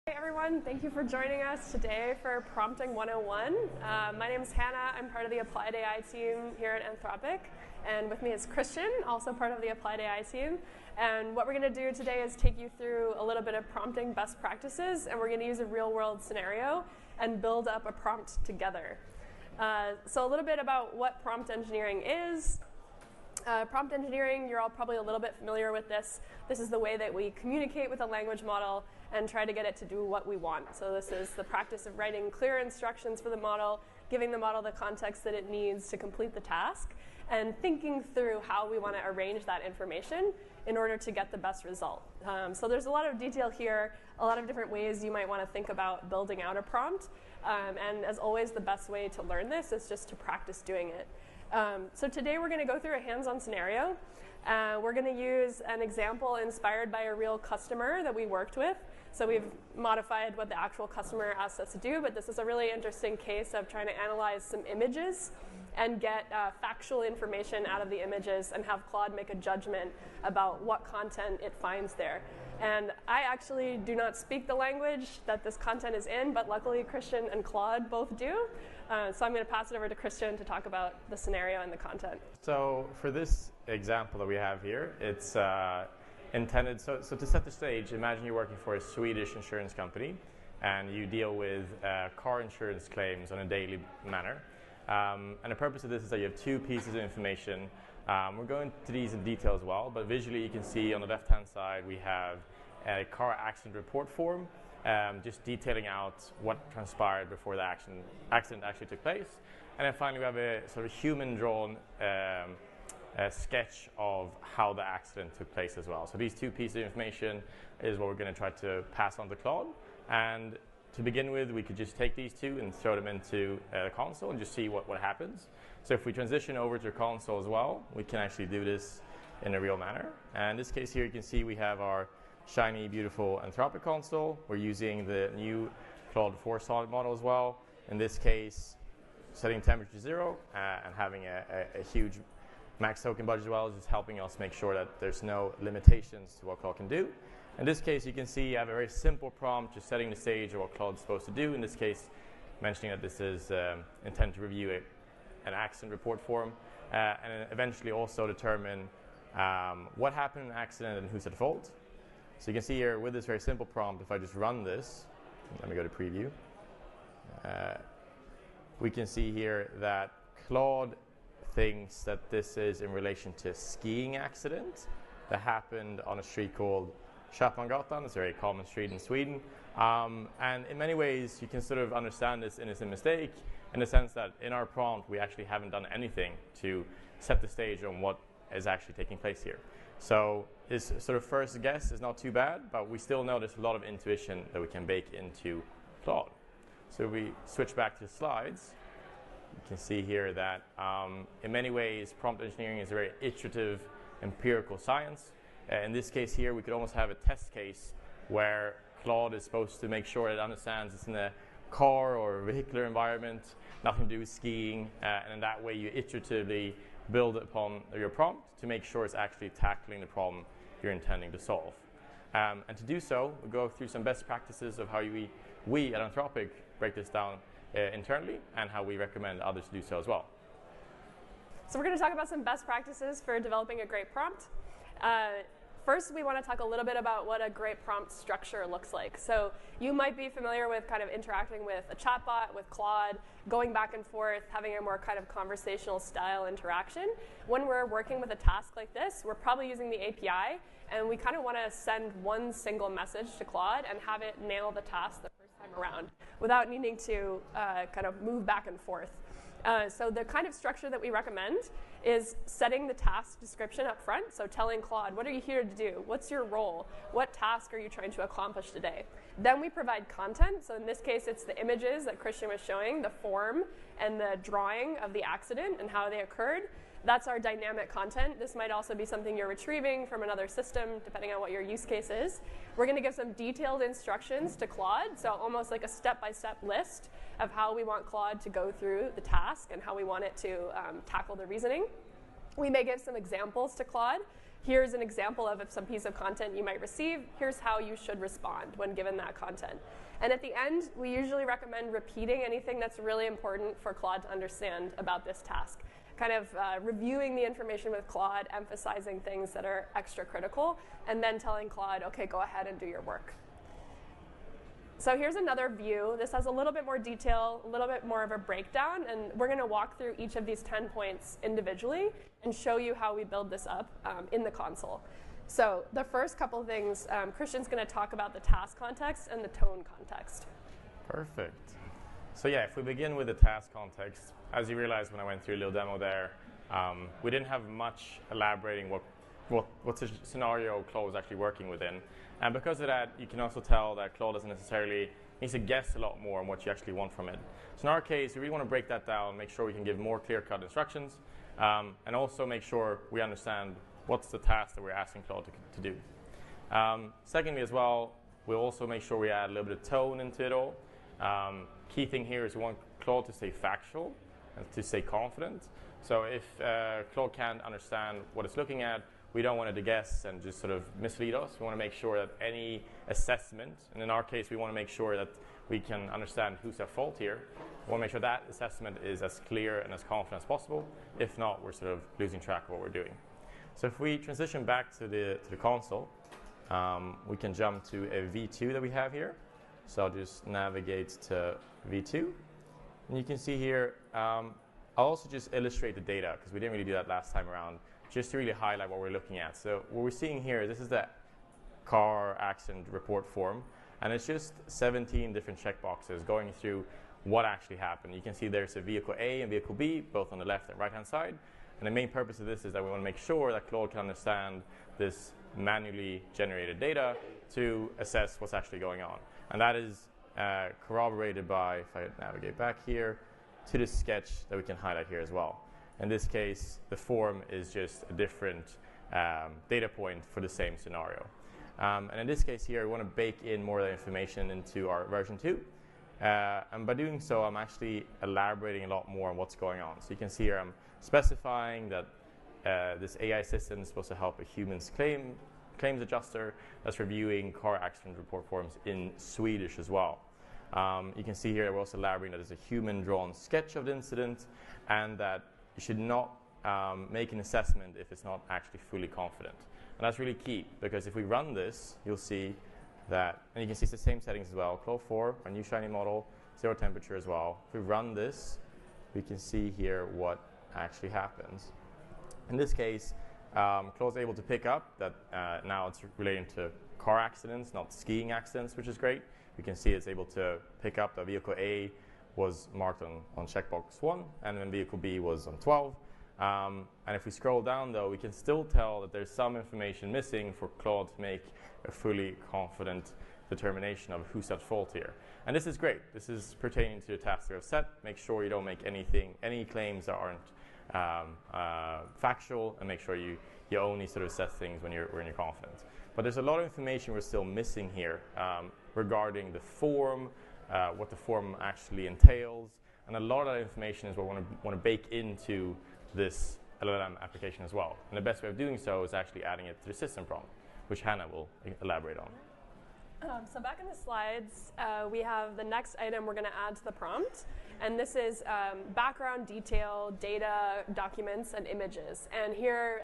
Hey everyone, thank you for joining us today for Prompting 101. My name is Hannah. I'm part of the Applied AI team here at Anthropic. And with me is Christian, also part of the Applied AI team. And what we're going to do today is take you through a little bit of prompting best practices, and we're going to use a real-world scenario and build up a prompt together. So a little bit about what prompt engineering is. Prompt engineering, you're all probably a little bit familiar with this. This is the way that we communicate with a language model and try to get it to do what we want. So this is the practice of writing clear instructions for the model, giving the model the context that it needs to complete the task, and thinking through how we want to arrange that information in order to get the best result. So there's a lot of detail here, a lot of different ways you might want to think about building out a prompt. And as always, the best way to learn this is just to practice doing it. So today we're going to go through a hands-on scenario. We're going to use an example inspired by a real customer that we worked with. So we've modified what the actual customer asked us to do, but this is a really interesting case of trying to analyze some images and get factual information out of the images and have Claude make a judgment about what content it finds there. And I actually do not speak the language that this content is in, but luckily Christian and Claude both do. So I'm going to pass it over to Christian to talk about the scenario and the content. So for this example that we have here, it's intended, so to set the stage, imagine you're working for a Swedish insurance company and you deal with car insurance claims on a daily manner. And the purpose of this is that you have two pieces of information. We're going to these in detail as well, but visually you can see on the left-hand side we have a car accident report form, just detailing out what transpired before the accident actually took place. And then finally we have a sort of human-drawn sketch of how the accident took place as well. So these two pieces of information is what we're going to try to pass on to Claude. And to begin with, we could just take these two and throw them into the console and just see what happens. So if we transition over to console as well, we can actually do this in a real manner. And in this case here, you can see we have our shiny, beautiful Anthropic console. We're using the new Claude 4 solid model as well. In this case, setting temperature to 0 and having a huge max token budget as well is just helping us make sure that there's no limitations to what Claude can do. In this case, you can see I have a very simple prompt, just setting the stage of what Claude's supposed to do. In this case, mentioning that this is intended to review an accident report form, and eventually also determine what happened in the accident and who's at fault. So you can see here with this very simple prompt, if I just run this, let me go to preview, we can see here that Claude thinks that this is in relation to a skiing accident that happened on a street called 𝐿𝐵𝐿gatan. It's a very common street in Sweden. And in many ways, you can sort of understand this innocent mistake in the sense that in our prompt, we actually haven't done anything to set the stage on what is actually taking place here. So this sort of first guess is not too bad, but we still know there's a lot of intuition that we can bake into Claude. So if we switch back to the slides, you can see here that in many ways, prompt engineering is a very iterative empirical science. In this case here, we could almost have a test case where Claude is supposed to make sure it understands it's in a car or a vehicular environment, nothing to do with skiing, and in that way you iteratively build upon your prompt to make sure it's actually tackling the problem you're intending to solve. And to do so, we'll go through some best practices of how we at Anthropic break this down internally and how we recommend others to do so as well. So we're going to talk about some best practices for developing a great prompt. First, we want to talk a little bit about what a great prompt structure looks like. So you might be familiar with kind of interacting with a chatbot, with Claude, going back and forth, having a more kind of conversational style interaction. When we're working with a task like this, we're probably using the API, and we kind of want to send one single message to Claude and have it nail the task the first time around without needing to kind of move back and forth. So the kind of structure that we recommend is setting the task description up front. So telling Claude, what are you here to do? What's your role? What task are you trying to accomplish today? Then we provide content. So in this case, it's the images that Christian was showing, the form and the drawing of the accident and how they occurred. That's our dynamic content. This might also be something you're retrieving from another system, depending on what your use case is. We're going to give some detailed instructions to Claude, so almost like a step-by-step list of how we want Claude to go through the task and how we want it to tackle the reasoning. We may give some examples to Claude here's an example of some piece of content you might receive. Here's how you should respond when given that content. And at the end, we usually recommend repeating anything that's really important for Claude to understand about this task. Kind of reviewing the information with Claude, emphasizing things that are extra critical, and then telling Claude, OK, go ahead and do your work. So here's another view. This has a little bit more detail, a little bit more of a breakdown, and we're going to walk through each of these 10 points individually and show you how we build this up in the console. So the first couple things, Christian's going to talk about the task context and the tone context. Perfect. So yeah, if we begin with the task context, as you realized when I went through a little demo there, we didn't have much elaborating what scenario Claude was actually working within. And because of that, you can also tell that Claude doesn't necessarily needs to guess a lot more on what you actually want from it. So in our case, we really want to break that down, make sure we can give more clear-cut instructions, and also make sure we understand what's the task that we're asking Claude to do. Secondly as well, we'll also make sure we add a little bit of tone into it all. Key thing here is we want Claude to stay factual and to stay confident. So if Claude can't understand what it's looking at, we don't want it to guess and just sort of mislead us. We want to make sure that any assessment, and in our case, we want to make sure that we can understand who's at fault here. We want to make sure that assessment is as clear and as confident as possible. If not, we're sort of losing track of what we're doing. So if we transition back to the console, we can jump to a V2 that we have here. So I'll just navigate to V2. And you can see here, I'll also just illustrate the data, because we didn't really do that last time around, just to really highlight what we're looking at. So what we're seeing here, this is the car accident report form, and it's just 17 different checkboxes going through what actually happened. You can see there's a vehicle A and vehicle B, both on the left and right-hand side. And the main purpose of this is that we want to make sure that Claude can understand this manually generated data to assess what's actually going on. And that is corroborated by, if I navigate back here, to the sketch that we can highlight here as well. In this case, the form is just a different data point for the same scenario. And in this case here, we want to bake in more of that information into our version 2. And by doing so, I'm actually elaborating a lot more on what's going on. So you can see here I'm specifying that this AI system is supposed to help a human's claims adjuster that's reviewing car accident report forms in Swedish as well. You can see here we're also elaborating that there's a human-drawn sketch of the incident, and that you should not make an assessment if it's not actually fully confident. And that's really key, because if we run this, you'll see that, and you can see it's the same settings as well, Claude 4, our new shiny model, 0 temperature as well. If we run this, we can see here what actually happens. In this case, Claude's able to pick up that now it's relating to car accidents, not skiing accidents, which is great. We can see it's able to pick up that vehicle A was marked on checkbox 1, and then vehicle B was on 12. And if we scroll down, though, we can still tell that there's some information missing for Claude to make a fully confident determination of who's at fault here. And this is great. This is pertaining to the task you have set. Make sure you don't make any claims that aren't factual, and make sure you only sort of assess things when you're confident. But there's a lot of information we're still missing here regarding the form, what the form actually entails, and a lot of that information is what we want to bake into this LLM application as well. And the best way of doing so is actually adding it to the system prompt, which Hannah will elaborate on. So back in the slides, we have the next item we're going to add to the prompt. And this is background detail, data, documents, and images. And here,